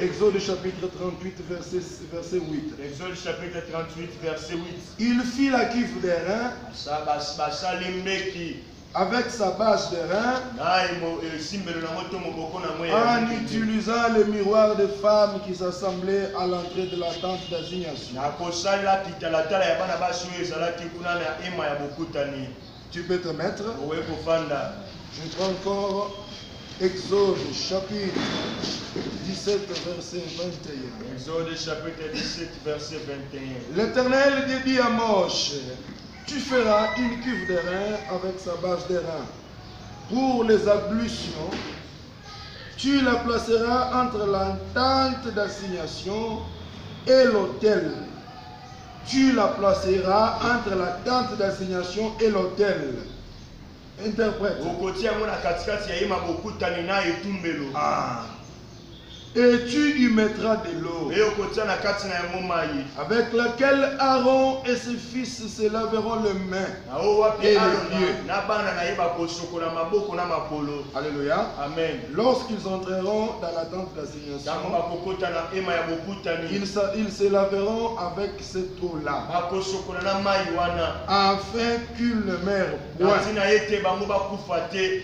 Exode chapitre 38, verset 8. Exode chapitre 38, verset 8. Il fit la cuve d'airain avec sa bâche d'airain en utilisant le miroir de femmes qui s'assemblaient à l'entrée de la tente d'assignation. Tu peux te mettre. Je prends encore Exode chapitre 17, verset 21. Exode chapitre 17, verset 21. L'Éternel dit à Moïse, tu feras une cuve d'airain avec sa bâche d'airain. Pour les ablutions, tu la placeras entre la tente d'assignation et l'autel. Tu la placeras entre la tente d'assignation et l'autel. Interprète. Ah. Et tu y mettras de l'eau avec laquelle Aaron et ses fils se laveront les mains et les pieds. Alléluia. Amen. Lorsqu'ils entreront dans la tente d'assignation, ils se laveront avec cette eau-là afin qu'ils ne meurent point.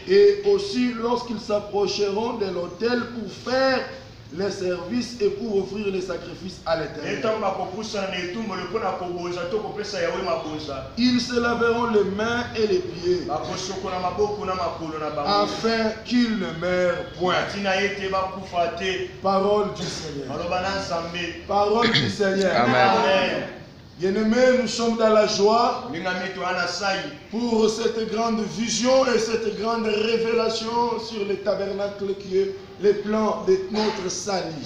Et aussi lorsqu'ils s'approcheront de l'autel pour faire les services et pour offrir les sacrifices à l'Éternel. Ils se laveront les mains et les pieds afin qu'ils ne meurent point. Parole du Seigneur. Parole du Seigneur. Amen. Bien-aimés, nous sommes dans la joie pour cette grande vision et cette grande révélation sur le tabernacle qui est le plan de notre salut.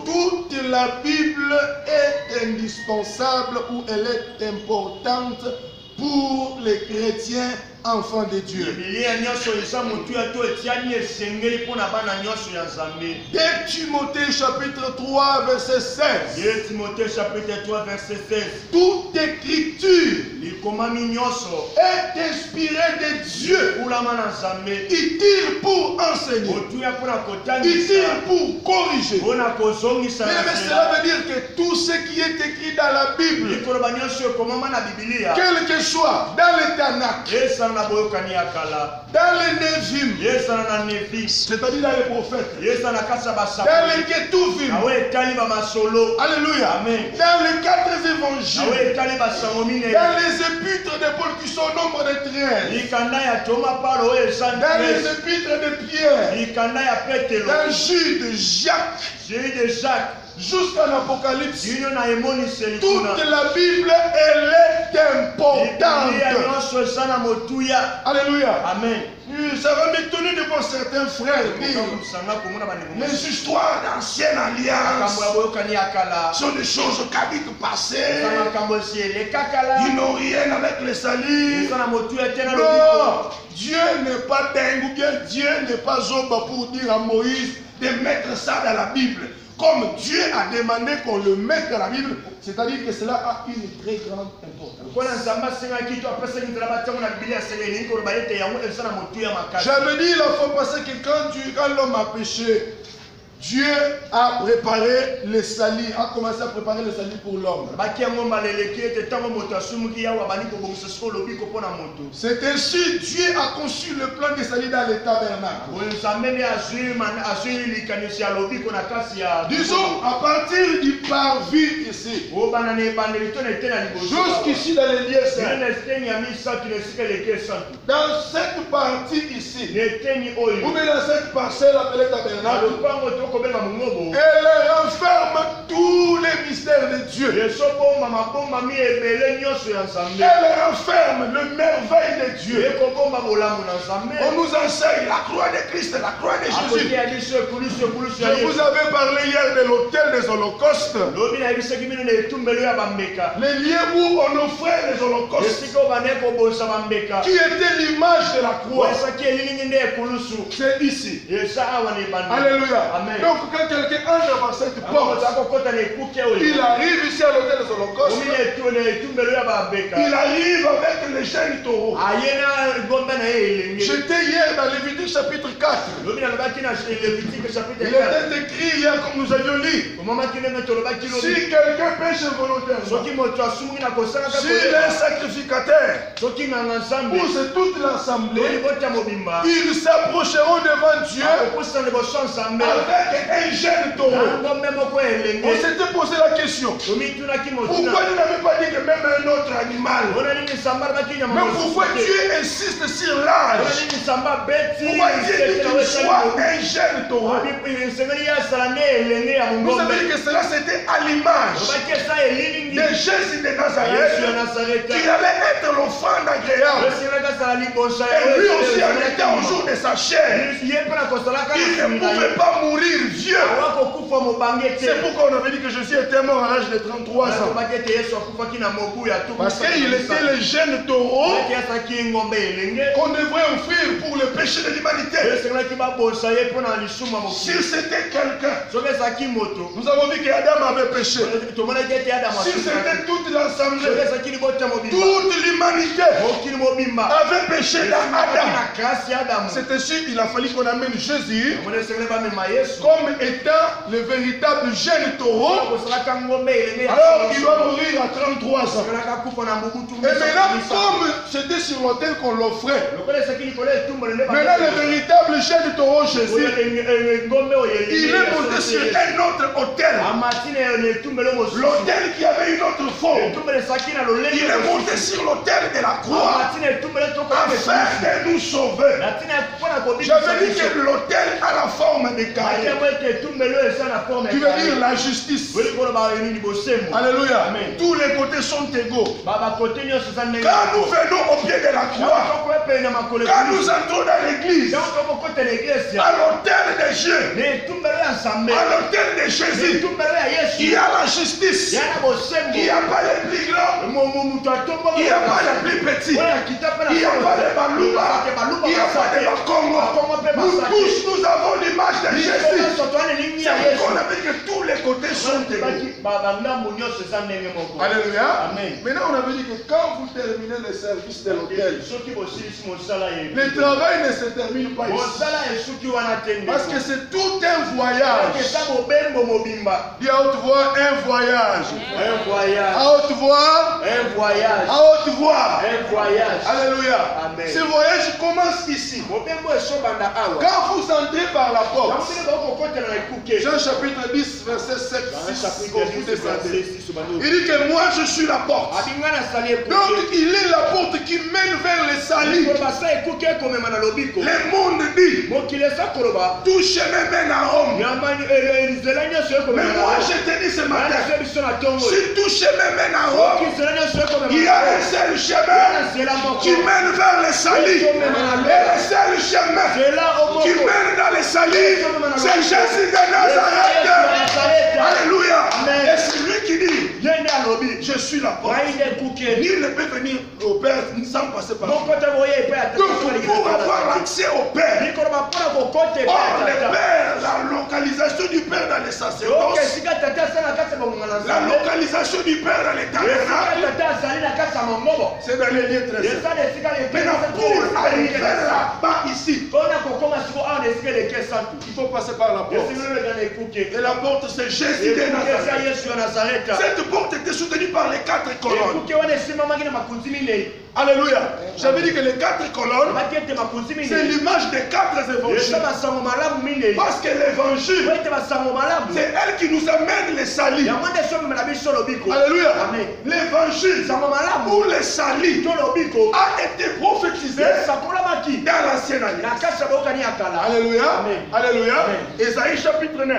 Toute la Bible est indispensable ou elle est importante pour les chrétiens enfants de Dieu. Dès Timothée chapitre 3 verset 16. Toute écriture est inspirée de Dieu, utile pour enseigner, utile pour corriger. Mais cela veut dire que tout ce qui est écrit dans la Bible, quel que soit dans le Tanakh, dans les Névim, c'est-à-dire dans les prophètes, dans les Ketuvim, alléluia, dans les 4 évangiles, dans les épîtres de Paul qui sont au nombre de 13, dans les épîtres de Pierre, dans Jude, Jacques, jusqu'à l'Apocalypse, toute la Bible, elle est importante. Alléluia. Amen. Ça va m'étonner de voir certains frères dire les histoires d'ancienne alliance sont des choses caduques passées. Ils n'ont rien avec les salis. Non, Dieu n'est pas dingue ou bien Dieu n'est pas zoba pour dire à Moïse de mettre ça dans la Bible. Comme Dieu a demandé qu'on le mette dans la Bible, c'est-à-dire que cela a une très grande importance. J'avais dit la fois passée que quand l'homme a péché, Dieu a préparé les salis, a commencé à préparer les salis pour l'homme. C'est ainsi Dieu a conçu le plan des salis dans le tabernacle. Disons à partir du parvis ici, jusqu'ici dans les lieux saints. Dans cette partie ici, ou bien dans cette parcelle appelée tabernacle, elle renferme tous les mystères de Dieu. Elle renferme le merveille de Dieu. On nous enseigne la croix de Christ, la croix de Jésus. Je vous avais parlé hier de l'autel des holocaustes. Les lieux où on offrait les holocaustes, qui était l'image de la croix. C'est ici. Alléluia. Amen. Donc quand quelqu'un entre par cette porte, il arrive ici à l'autel des holocaustes. Il arrive avec les chaînes taureaux. J'étais hier dans Lévitique chapitre 4. Il était écrit hier comme nous avions lu. Si quelqu'un pêche volontairement, s'il est sacrificateur, pour c'est toute l'assemblée, ils s'approcheront devant Dieu avec un jeune taureau. On s'était posé la question. Pourquoi il n'avait pas dit que même un autre animal? Mais pourquoi Dieu insiste sur l'âge? Pourquoi Dieu dit qu'il soit un jeune taureau? Vous savez que cela c'était à l'image de Jésus de Nazareth qui allait être l'enfant agréable. Et lui aussi en était au jour de sa chair. Il ne pouvait pas mourir vieux. C'est pourquoi on avait dit que Jésus était mort à l'âge de 33 ans. Parce qu'il était le jeune taureau qu'on devrait offrir pour le péché de l'humanité. Si c'était quelqu'un, nous avons vu qu'Adam avait péché. Si c'était toute l'assemblée, toute l'humanité avait péché dans Adam, c'était sûr qu'il a fallu qu'on amène Jésus comme étant le véritable jeune taureau. Alors il doit mourir à 33 ans. Et maintenant, comme c'était sur l'autel qu'on l'offrait, maintenant le véritable jeune taureau Jésus, il est monté sur un autre autel. L'autel qui avait une autre forme. Il est monté sur l'autel de la croix afin de nous sauver. J'avais dit que l'autel a la forme de carré. Tu veux dire la justice. Alléluia. Tous les côtés sont égaux. Quand nous venons au pied de la croix, quand nous entrons dans l'église, à l'autel de Dieu, à l'autel de Jésus, il y a la justice. Il n'y a pas les plus grands, il n'y a pas les plus petits, il n'y a pas les balouba, il n'y a pas les bakongo. Nous tous, nous avons l'image de Jésus. C'est pourquoi on a dit que tous les côtés sont égaux. Alléluia. Maintenant, on avait dit que quand vous terminez le service de l'autel, le travail ne se termine pas ici. Parce que c'est tout un voyage. Dis à haute voix, un voyage. À haute voix, un voyage. À haute voix, un voyage. Alléluia. Amen. Ce voyage commence ici. Quand vous entrez par la porte, Jean chapitre 10, verset 7, 6, quand vous descendez, il dit que moi je suis la porte. Donc il est la porte qui mène vers le salut. Le monde dit, tout chemin mène à Rome. Mais moi je te dis ce matin, si tout chemin mène à Rome, il y a un seul chemin qui mène vers le salut. Et le seul chemin qui mène dans le salut, c'est Jésus de Nazareth. Alléluia. Et c'est lui qui dit, je suis la porte. Nul ne peut venir au Père sans passer par moi. Donc pour avoir l'accès au Père, or le Père, la localisation du Père dans les sacerdoces, la localisation du Père dans les tabernacles, c'est dans les lieux très saints. Maintenant pour arriver là-bas ici, il faut passer par la porte. Et la porte c'est Jésus de Nazareth. Cette porte était soutenue par les 4 colonnes. Alléluia. J'avais dit que les 4 colonnes, c'est l'image des 4 évangiles. Parce que l'évangile, c'est elle qui nous amène le salut. Alléluia. L'évangile ou le salut a été prophétisé dans l'ancienne alliance. Alléluia. Alléluia. Ésaïe chapitre 9,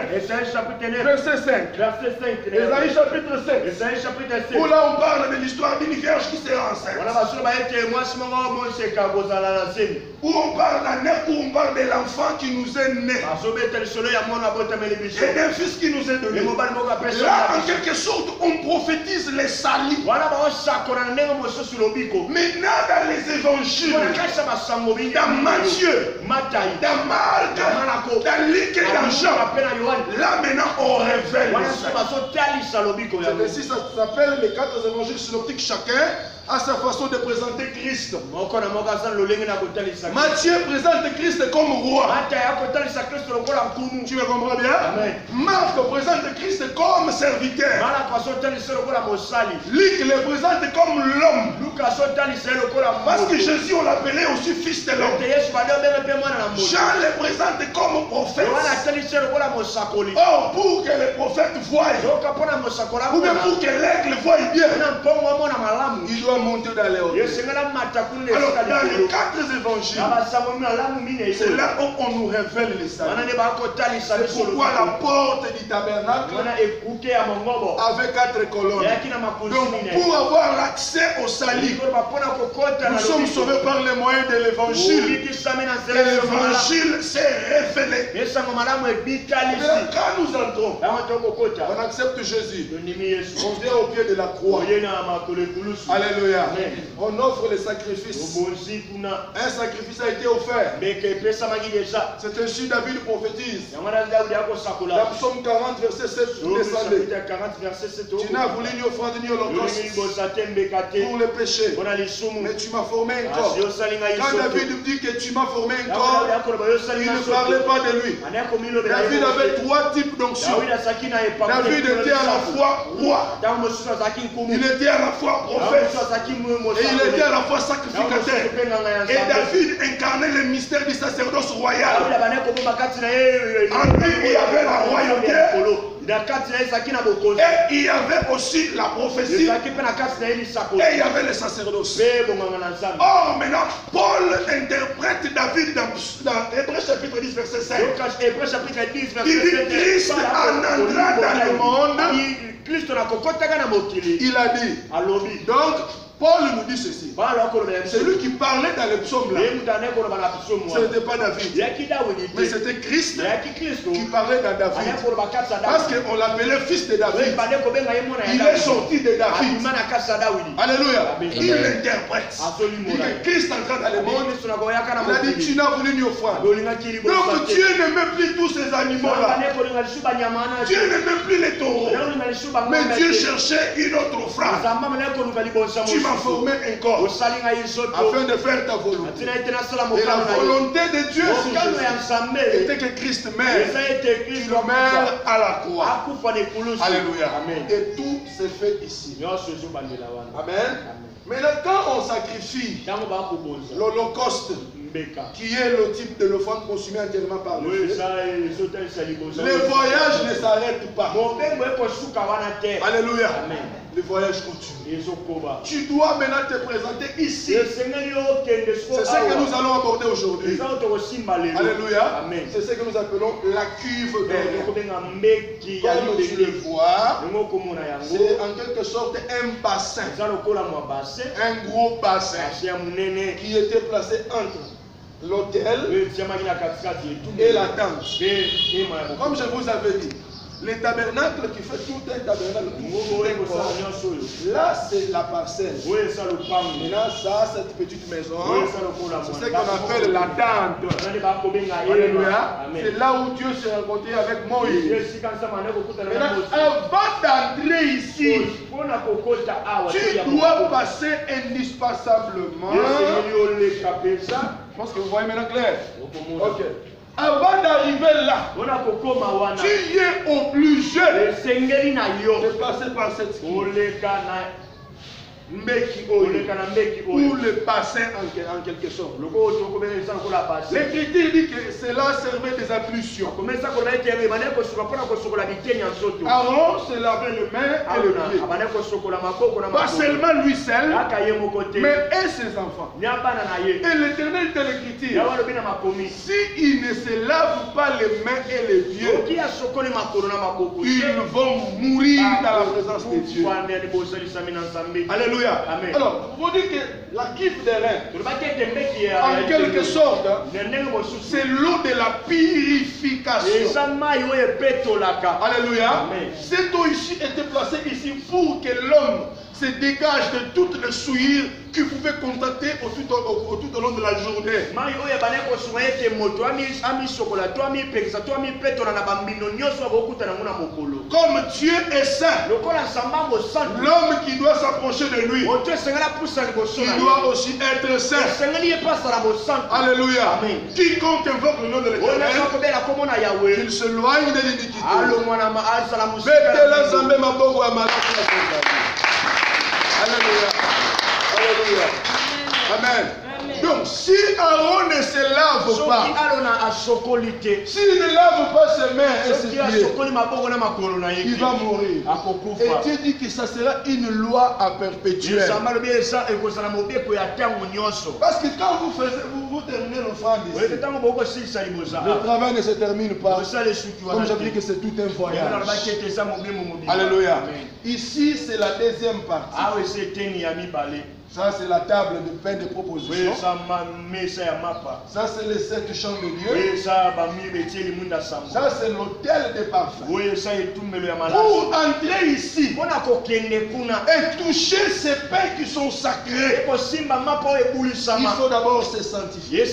verset 5. Ésaïe chapitre 7. Où là on parle de l'histoire d'une vierge qui sera enceinte. Où on parle d'un œuf, où on parle de l'enfant qui nous est né. Et d'un fils qui nous est donné. Là, en quelque sorte, on prophétise les saluts. Maintenant, dans les évangiles, dans Matthieu, dans Marc, dans Luc et dans Jean, là maintenant, on révèle les saluts. Ça s'appelle les 4 évangiles synoptiques chacun. à sa façon de présenter Christ. Matthieu présente Christ comme roi. Tu me comprends bien? Marc présente Christ comme serviteur. Luc le présente comme l'homme. Parce que Jésus, on l'appelait aussi fils de l'homme. Jean le présente comme prophète. Or, pour que le prophète voie, ou bien pour que l'aigle voie bien, il doit monter dans les hauteurs. Alors, dans les 4 évangiles, c'est là où on nous révèle les saluts. C'est pourquoi la porte du tabernacle avait 4 colonnes. Donc, pour avoir l'accès au salut, nous sommes sauvés par les moyens de l'évangile. Et l'évangile s'est révélé. Et quand nous entrons, on accepte Jésus. On vient au pied de la croix. Alléluia. On offre le sacrifice. Un sacrifice a été offert. C'est ainsi David prophétise. Dans Psaume 40, verset 7, descendez. Tu n'as voulu ni offrande ni holocauste pour le péché, mais tu m'as formé un corps. Quand David dit que tu m'as formé un corps, il ne parlait pas de lui. David avait 3 types d'onction. David était à la fois roi, il était à la fois prophète, et il était à la fois sacrificateur. Et David incarnait le mystère du sacerdoce royal. En lui, il y avait la royauté. Et il y avait aussi la prophétie. Et il y avait le sacerdoce. Or, maintenant, Paul interprète David dans Hébreux chapitre 10, verset 5. Il dit Christ en entrant dans le monde. Il a dit. Donc, Paul nous dit ceci. C'est lui qui parlait dans le psaume là. Ce n'était pas David. Mais c'était Christ qui parlait dans David. Parce qu'on l'appelait fils de David. Il est sorti de David. Alléluia. Il l'interprète. Il dit que Christ entra dans le monde. Il a dit tu n'as voulu ni offrande. Donc Dieu n'aimait plus tous ces animaux là. Dieu n'aimait plus les taureaux. Mais Dieu cherchait une autre offrande. Tu m'as formé un corps afin de faire ta volonté. Et la volonté de Dieu était que Christ meure. Il meurt à la croix. Alléluia. Et tout s'est fait ici. Amen. Maintenant, quand on sacrifie l'Holocauste, qui est le type de l'offrande consumée entièrement par le feu, le voyage ne s'arrête pas. Alléluia. Le voyage continue. Tu dois maintenant te présenter ici. C'est ce que nous allons aborder aujourd'hui. Alléluia. C'est ce que nous appelons la cuve d'Orient. Comme tu le vois, c'est en quelque sorte un bassin. Un gros bassin qui était placé entre l'autel et la tente. Comme je vous avais dit, le tabernacle qui fait tout un tabernacle, là c'est la parcelle. Maintenant ça, cette petite maison, c'est ce qu'on appelle la tente. Alléluia. C'est là où Dieu s'est rencontré avec Moïse. Maintenant, avant d'entrer ici, tu dois passer indispensablement. Je pense que vous voyez maintenant clair. Ok. Avant d'arriver là, tu es obligé de passer par cette cuve. Ou le bassin en quelque sorte. L'Écriture dit que cela servait des ablutions. Aaron se lavait les mains et le pied. Pas seulement lui seul, mais et ses enfants. Et l'Éternel de l'Écriture, s'ils ne se lavent pas les mains et les pieds, ils vont mourir dans la présence de Dieu. Alléluia. Amen. Alors, vous dites que la cuve des reins, en quelque sorte, c'est l'eau de la purification. Alléluia. Cette eau ici était placée ici pour que l'homme se dégage de toutes les souillures qu'il pouvait contacter tout au long de la journée. comme Dieu est saint, l'homme qui doit s'approcher de lui, il doit aussi être saint. Alléluia. Quiconque invoque le nom de l'Éternel, qu'il se loigne de l'iniquité. Alléluia. Alléluia. Amen. Donc, si Aaron ne se lave pas, s'il ne lave pas ses mains et ses pieds, il va mourir. Et Dieu dit que ça sera une loi à perpétuelle. Parce que quand vous terminez l'offrande ici, le travail ne se termine pas. Comme j'avais dit que c'est tout un voyage. Alléluia. Ici, c'est la deuxième partie. Ça, c'est la table de pain de proposition. Ça, c'est les 7 chants de Dieu. Ça, c'est l'autel des parfums. Pour entrer ici et toucher ces pains qui sont sacrés, il faut d'abord se sanctifier.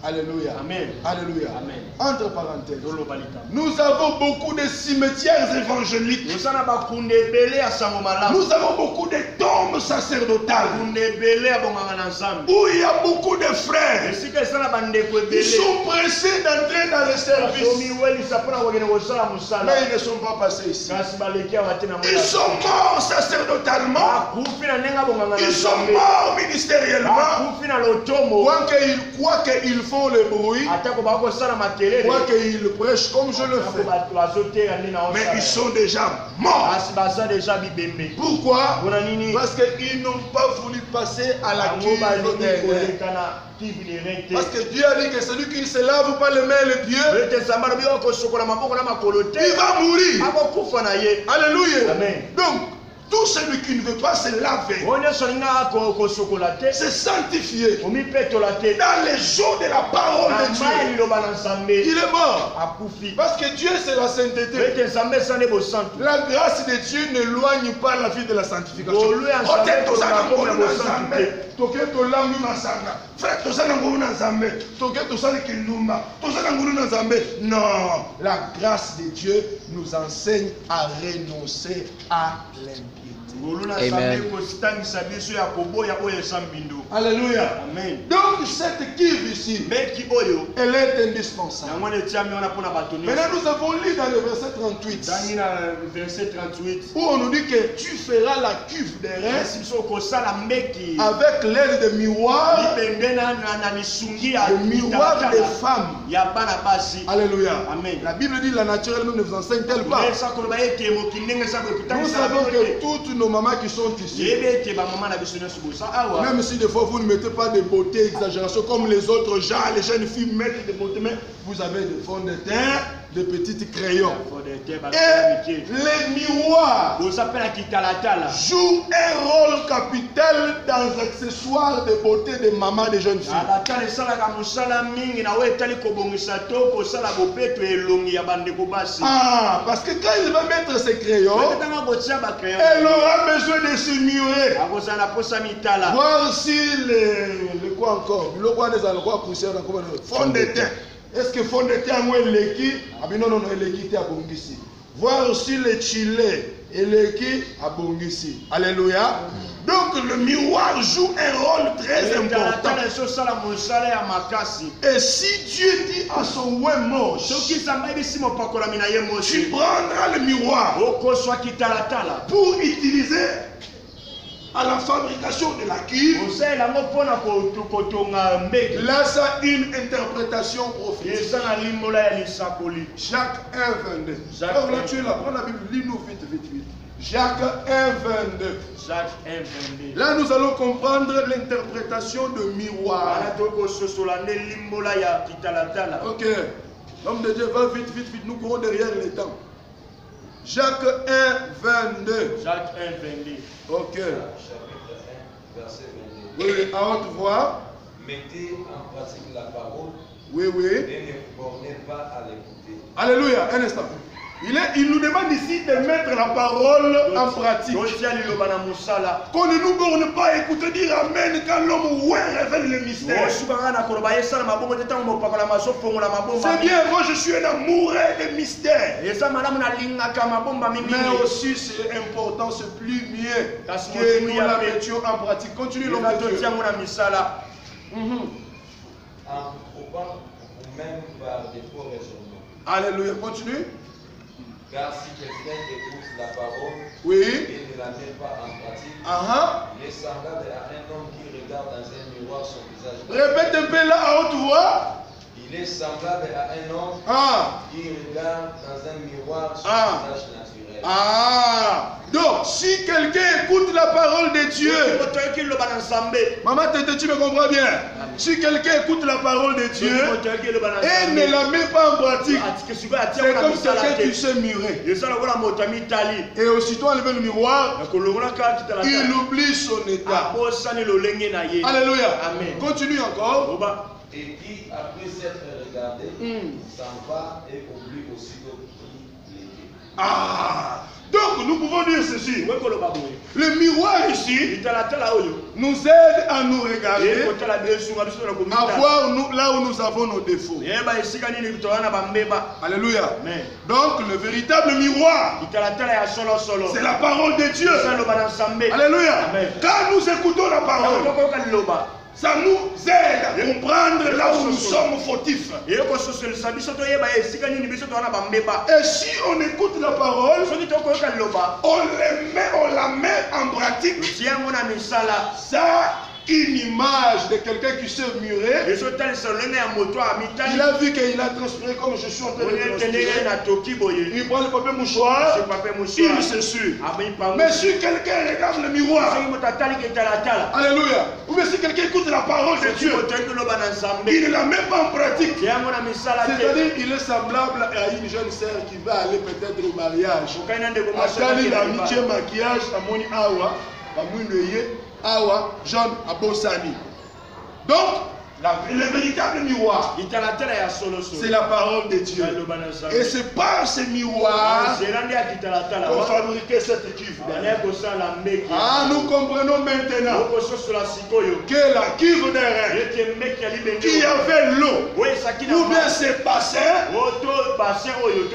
Alléluia. Amen. Alléluia. Amen. Entre parenthèses, nous avons beaucoup de cimetières évangéliques. Nous avons beaucoup de tombes sacerdotales où il y a beaucoup de frères. Ils sont pressés d'entrer dans le service, mais ils ne sont pas passés ici. Ils sont morts sacerdotalement, ils sont morts ministériellement. Quoi qu'ils font le bruit, quoi qu'ils prêchent comme je le fais, mais ils sont déjà morts. Pourquoi? Parce qu'ils n'ont pas voulu passer à la cuve. Parce que Dieu a dit que celui qui ne se lave pas les mains et les pieds, il va mourir. Alléluia. Amen. Donc, tout celui qui ne veut pas se laver, se sanctifier dans les eaux de la parole de Dieu, il est mort. Parce que Dieu, c'est la sainteté. La grâce de Dieu n'éloigne pas la vie de la sanctification. Non, la grâce de Dieu nous enseigne à renoncer à l'impiété. Amen. Alléluia. Amen. Donc cette cuve ici, elle est indispensable. Maintenant nous avons lu dans le verset 38 où on nous dit que tu feras la cuve des reins avec l'aide de miroirs, des femmes. Alléluia. Amen. La Bible dit la nature elle-même ne vous enseigne-t-elle pas? Nous savons que toutes nos mamans qui sont ici, même si des fois vous ne mettez pas de beauté, exagération comme les autres gens, les jeunes filles mettent des beautés, mais vous avez des fonds de teint, des petites crayons. Et les miroirs jouent un rôle capital dans les accessoires de beauté des mamans des jeunes filles. Ah, parce que quand il va mettre ses crayons, elle aura besoin de se murer. Voir si le quoi encore, le quoi des alcool poussés dans le fond de teint. Est-ce que fond de teint moi l'équipe? Ah ben non non non l'équipe est à Bongisi. Voir aussi le chilé et l'équipe à Bongisi. Alléluia. Donc le miroir joue un rôle très important. Et si Dieu dit à son ouin moche, tu prendras le miroir pour utiliser à la fabrication de la cuve. Là, ça une interprétation prophétique. Jacques 1,22. Frère, là, tu es là, prends la Bible, lis-nous vite, vite, vite. Jacques 1,22. Là, nous allons comprendre l'interprétation de miroir. Ok. L'homme de Dieu va vite, vite, vite. Nous courons derrière les temps. Jacques 1,22. Jacques 1,22. Ok. Verset 22. Oui, à haute voix. Mettez en pratique la parole. Oui, oui. Et ne bornez pas à l'écouter. Alléluia. Un instant. Il nous demande ici de mettre la parole en pratique. Qu'on ne nous borne pas à écouter dire Amen quand l'homme révèle le mystère. C'est bien, moi je suis un amoureux des mystères. Mais aussi c'est important, c'est plus mieux que nous la mettions en pratique. Continue l'homme de Dieu. En trouvant ou même par des faux raisonnements. Alléluia, continue. Car si quelqu'un écoute la parole oui. et ne la met pas en pratique, il est semblable à un homme qui regarde dans un miroir son visage. Répète un peu là à haute voix. Il est semblable à un homme qui regarde dans un miroir son visage naturel. Donc, si quelqu'un écoute la parole de Dieu, maman, tu me comprends bien? Si quelqu'un écoute la parole de Dieu et ne la met pas en pratique, c'est comme quelqu'un qui s'est muré. Et aussitôt enlevé le miroir, il oublie son état. Alléluia. Amen. Continue encore. Et qui, après s'être regardé, s'en va et oublie aussitôt qui il était. Donc nous pouvons dire ceci. Le miroir ici nous aide à nous regarder, à voir là où nous avons nos défauts. Alléluia. Donc le véritable miroir, c'est la parole de Dieu. Alléluia. Quand nous écoutons la parole, ça nous aide à comprendre là où nous sommes fautifs. Et si on écoute la parole, on la met en pratique. Ça, une image de quelqu'un qui s'est muré. Il a vu qu'il a transpiré comme je suis en train de transpirer. Il prend le papier mouchoir, il s'essuie. Mais si quelqu'un regarde le miroir, alléluia, ou bien si quelqu'un écoute la parole de Dieu, il ne la met pas en pratique. C'est-à-dire il est semblable à une jeune sœur qui va aller peut-être au mariage. Akali la amitié maquillage, amoni awa, Awa, Jean Abosani. Donc, le véritable miroir, c'est la parole de Dieu. Et c'est par ce miroir qu'on fabriquait cette cuve. Nous comprenons maintenant que la cuve des reins qui avait l'eau, ou bien ce bassin,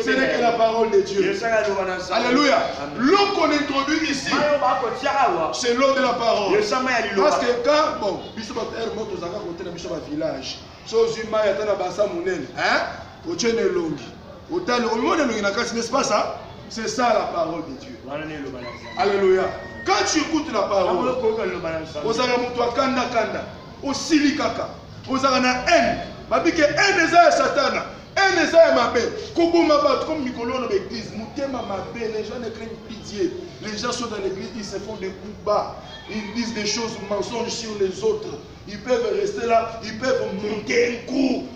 ce n'est que la parole de Dieu. Alléluia. L'eau qu'on introduit ici, c'est l'eau de la parole. Parce que quand, bon, village, n'est-ce pas ça? C'est ça la parole de Dieu. Alléluia. Quand tu écoutes la parole, les gens ne craignent pitié. Les gens sont dans l'église, ils se font des coups bas. Ils disent des choses mensonges sur les autres. Ils peuvent rester là, ils peuvent monter un coup.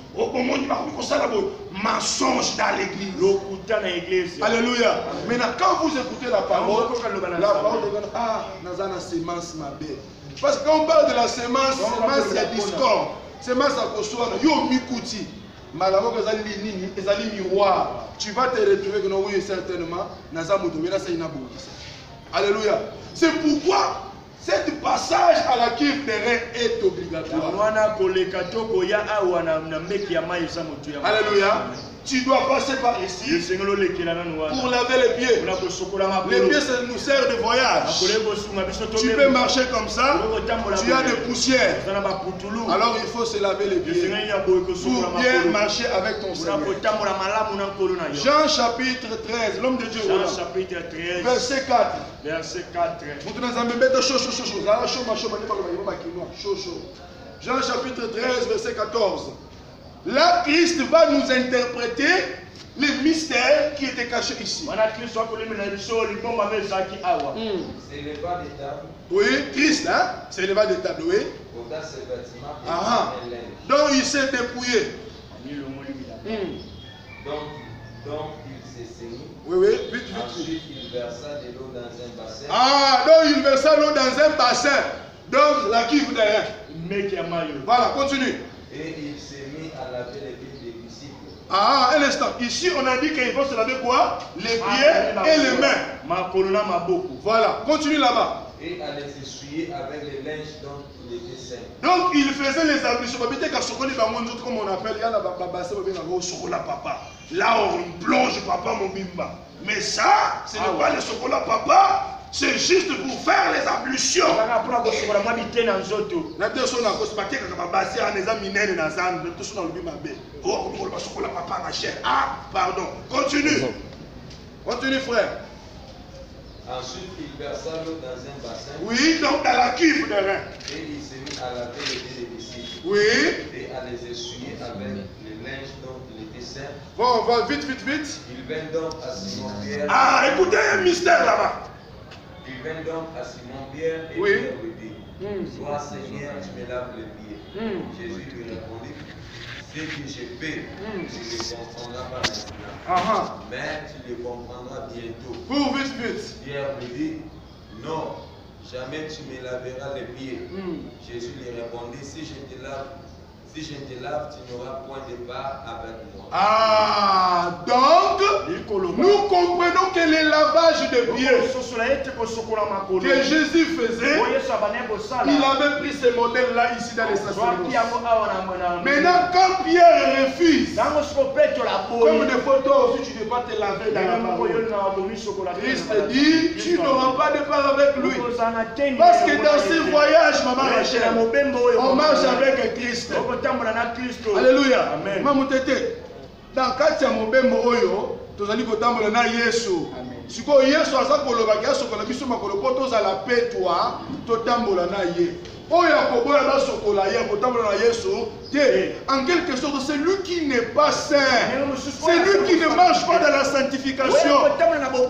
Mensonge dans l'église. Alléluia. Maintenant, quand vous écoutez la parole de Nazana semence ma belle. Parce que quand on parle de la semence, c'est discorde. Semence à Kosoana, yo mikuti. Malamo ezali miroir. Tu vas te retrouver que oui, certainement, alléluia. C'est pourquoi cette passage à la cuve des reins est obligatoire. Alléluia. Tu dois passer par ici pour laver les pieds. Les pieds, ça nous sert de voyage. Tu peux marcher comme ça, tu as des poussières. Alors il faut se laver les pieds pour bien marcher avec ton Seigneur. Jean chapitre 13, l'homme de Dieu. Jean chapitre 13, verset 4. Verset 4. Jean chapitre 13, verset 14. Là, Christ va nous interpréter les mystères qui étaient cachés ici. C'est le bas des tables. Oui, Christ, hein? C'est le bas des tables, oui. Donc il s'est dépouillé. Donc il s'est saigné. Oui, vite. Ensuite il versa de l'eau dans un bassin. Donc il versa l'eau dans un bassin. Donc la cuve derrière. Voilà, continue. Et il s'est mis à laver les pieds des disciples Ah, un instant. Ici, on a dit qu'il faut se laver quoi? Les pieds et les mains. Voilà, continue là-bas. Et à les essuyer avec les linges dont il était saint. Donc, il faisait les ablutions. Comme on appelle, il y a la papa. Là, on plonge papa mon bimba. Mais ça, ce n'est pas le chocolat papa. C'est juste pour faire les ablutions. Ah, pardon. Continue. Continue, frère. Ensuite, il versa l'eau dans un bassin. Oui, donc dans la cuve de rein. Et il se mit à laver les pieds des disciples. Oui. Et à les essuyer avec les linges dont il était saint. Bon, on va vite, vite, vite. Il vint donc à Simon-Pierre. Ah, écoutez, un mystère là-bas. Il vint donc à Simon-Pierre et oui. Pierre lui dit, toi Seigneur, tu me laves les pieds. Jésus lui répondit, ce que je fais, tu ne le comprendras pas maintenant. Mais tu le comprendras bientôt. Pour vite, vite. Pierre lui dit, non, jamais tu me laveras les pieds. Jésus lui répondit, si je te lave, tu n'auras point de part avec moi. Ah, donc, nous comprenons que le lavage de pieds que Jésus faisait, il avait pris ce modèle-là ici dans les sacerdoces. Maintenant, quand Pierre refuse, comme des fois toi aussi tu ne peux pas te laver dans la parole, Christ dit, tu n'auras pas de part avec lui. Parce que dans ce voyage, maman Rachel, on marche avec Christ. Alléluia. Amen. Mamutete. Dans kati ya mobembo oyo, tozali kotambola na Yesu. Siko Yesu aza koloba ki asokola biso makolo po tozala petwa, totambola na ye. Oyo akoboya na sokola ye kotambola na Yesu. En quelque sorte, c'est lui qui n'est pas saint. C'est lui qui ne marche pas dans la sanctification.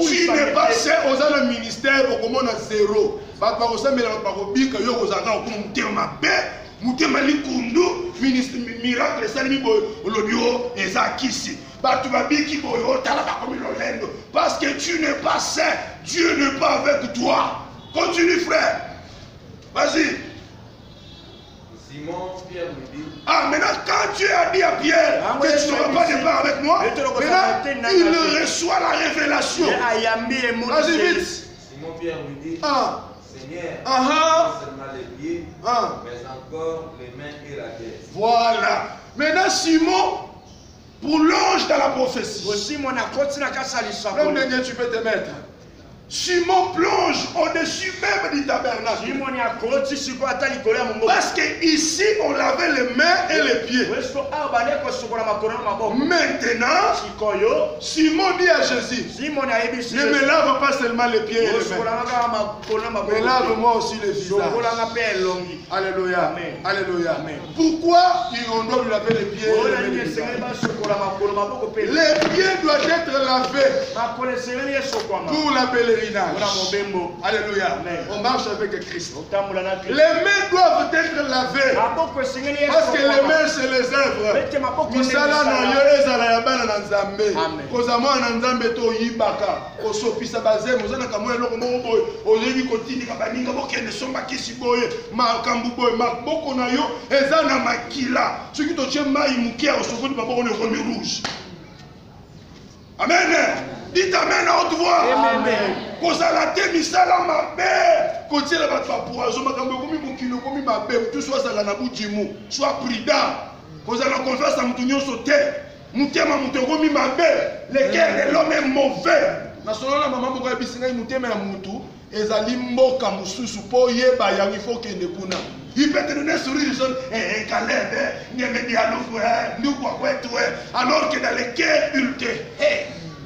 Tu n'es pas saint aux le ministère au commun à zéro. Ba pa kosambela ba kobika yo kozaka ko mutema be. Mutema likundu miracle salimi boy olobio ezakisi batu babiki boy otala bakomi lolendo parce que tu n'es pas saint, Dieu n'est pas avec toi. Continue frère. Vas-y. Simon Pierre lui dit, ah, maintenant quand Dieu a dit à Pierre que tu n'auras pas de part avec moi, maintenant il reçoit la révélation. Vas-y vite. Simon Pierre lui dit, Seigneur, seulement les pieds, mais encore les mains et la tête. Voilà. Maintenant, Simon prolonge dans la prophétie. Là, tu peux te mettre. Simon plonge au-dessus même du tabernacle. Parce qu'ici, on lavait les mains et les pieds. Maintenant, Simon dit à Jésus, ne me lave pas seulement les pieds et les mains, mais lave-moi aussi le visage. Alléluia. Amen. Alléluia. Amen. Pourquoi on doit lui laver les pieds et les mains? Les pieds doivent être lavés pour la pèlerinage. Alléluia. On marche avec Christ. Les mains doivent être lavées. Parce que les mains, c'est les œuvres. Misala na yo ezala ya bana na Nzambe. Kozama na Nzambe to yibaka. Osopisa bazem ozana kamoya loko moko boy. Ozebi kotindi ka baninga bokende somba kisi boye. Makambu boye maboko na yo ezana makila. Soki to tie mai mukia osokoni baboko ne komi rouge. Amen. Dites amen à haute voix. Amen. Kozala te misala mabe. Kotiela bato ba poison makambo komi mokilo komi mabe. Tu sois sala na bujimu. Sois prudent. Kozala confiance à mutu nyonso te. Mutema mutu komi mabe. Le cœur de l'homme est mauvais. Na solo na mama moko ya bisinga mutema ya mutu ezali mboka mususu po yeba yangi faut kende kuna. Il peut te donner un sourire, Caleb, alors que dans le cœur,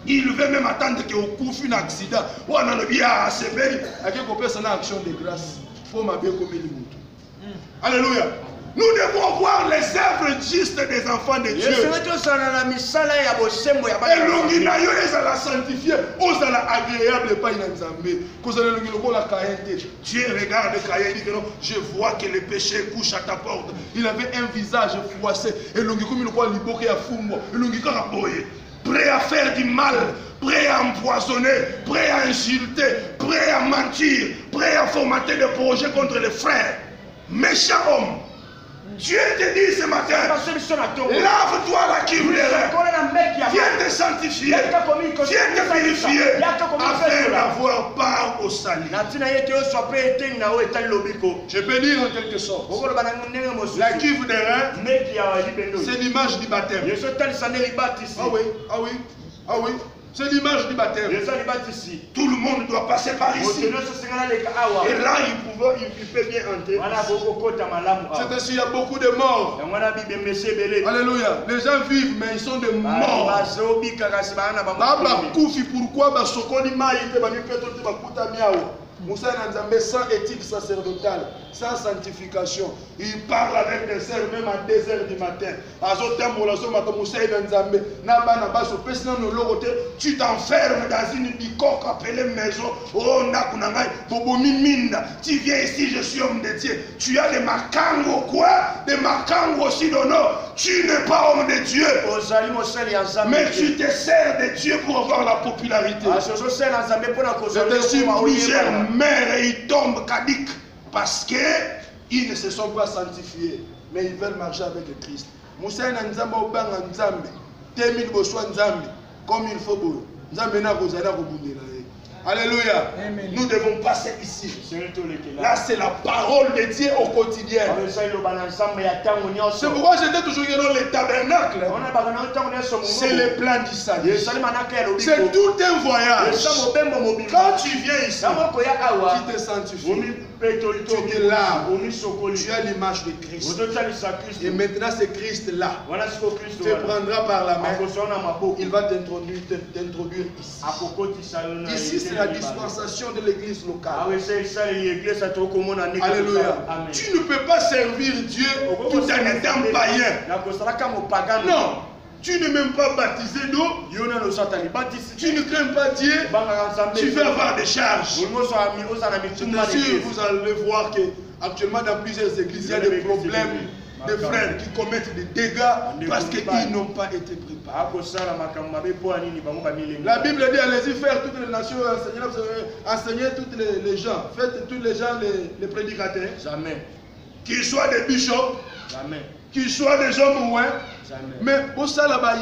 il veut même attendre qu'au coup un accident. Ou on a le bien à se faire. À quel point c'est une action de grâce. Pour ma bien comme il Alléluia. Nous devons voir les œuvres justes des enfants de Dieu. Et l'onginayo est à la sanctifier, aux à la agréable pas une Nzambe. Dieu regarde Caïn et dit que non, je vois que le péché couche à ta porte. Il avait un visage froissé. Et l'ongikomi le liboke à fumo. Et l'ongikara boye. Prêt à faire du mal, prêt à empoisonner, prêt à insulter, prêt à mentir, prêt à formater des projets contre les frères. Méchant homme. Dieu te dit ce matin, lave-toi la kivu des reins. Viens te sanctifier. Viens te purifier. Afin d'avoir part au salut. Je peux dire en quelque sorte. La kivu des reins, c'est l'image du baptême. Ah oui, ah oui, ah oui. C'est l'image du baptême. Tout le monde doit passer par ici. Et là, il peut bien entrer. C'est ainsi, il y a beaucoup de morts. Alléluia. Les gens vivent, mais ils sont des morts. Pourquoi? Moussa Nanzambe sans éthique sacerdotale, sans sanctification. Il parle avec des sœurs même à 2h du matin. Tu t'enfermes dans une bicoque appelée maison. Oh, tu viens ici, je suis homme de Dieu. Tu as des makango quoi? Des makango aussi de nord. Tu n'es pas homme de Dieu. Mais tu te sers de Dieu pour avoir la popularité. C'est ainsi plusieurs mères et ils tombent cadiques parce qu'ils ne se sont pas sanctifiés. Mais ils veulent marcher avec le Christ. Moussa Nzamba Obanga Nzambe, Temil Boswa Nzambe, comme il faut. Nzambe na kozala kobundela. Alléluia. Nous devons passer ici. Là, c'est la parole de Dieu au quotidien. C'est pourquoi j'étais toujours dans les tabernacles. C'est le plan du salut. C'est tout un voyage. Quand tu viens ici, tu te sanctifies. Tu te laves. Tu as l'image de Christ. Et maintenant, c'est Christ-là. Tu te prendras par la main. Il va t'introduire ici. Ici, c'est la dispensation de l'église locale. Alléluia. Tu ne peux pas servir Dieu tout en étant païen. Non. Tu ne m'aimes pas baptiser d'eau. Tu ne crains pas Dieu. Tu veux avoir des charges. Bien sûr, vous allez voir qu'actuellement dans plusieurs églises, il y a des problèmes de frères qui commettent des dégâts parce qu'ils n'ont pas été préparés. La Bible dit allez-y faire toutes les nations, enseigner toutes les gens. Faites tous les gens les prédicateurs. Jamais. Qu'ils soient des bishops. Jamais. Qu'ils soient des hommes ouins. Mais pour ça, là-bas,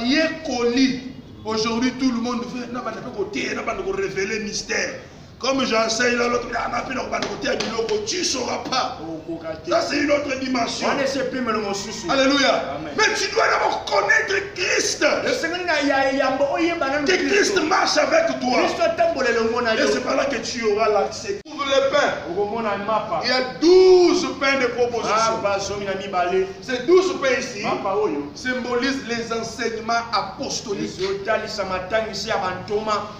aujourd'hui, tout le monde veut révéler le mystère. Comme j'enseigne là, l'autre, tu ne sauras pas. Ça, c'est une autre dimension. Alléluia. Mais tu dois d'abord connaître Christ. Que Christ marche avec toi. Et c'est par là que tu auras l'accès. Ouvre le pain. Il y a 12 pains de proposition. Ces 12 pains ici symbolisent les enseignements apostoliques.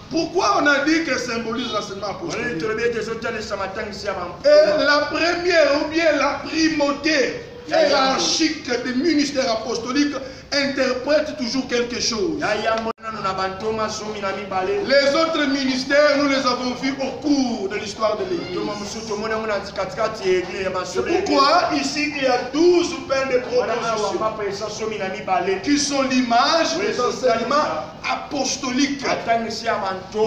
Pourquoi on a dit que symbolise l'enseignement apostolique? Et la première ou bien la primauté hiérarchique des ministères apostoliques interprète toujours quelque chose. Les autres ministères, nous les avons vus au cours de l'histoire de l'Église. C'est pourquoi ici il y a 12 pains de proposition qui sont l'image des enseignements apostoliques.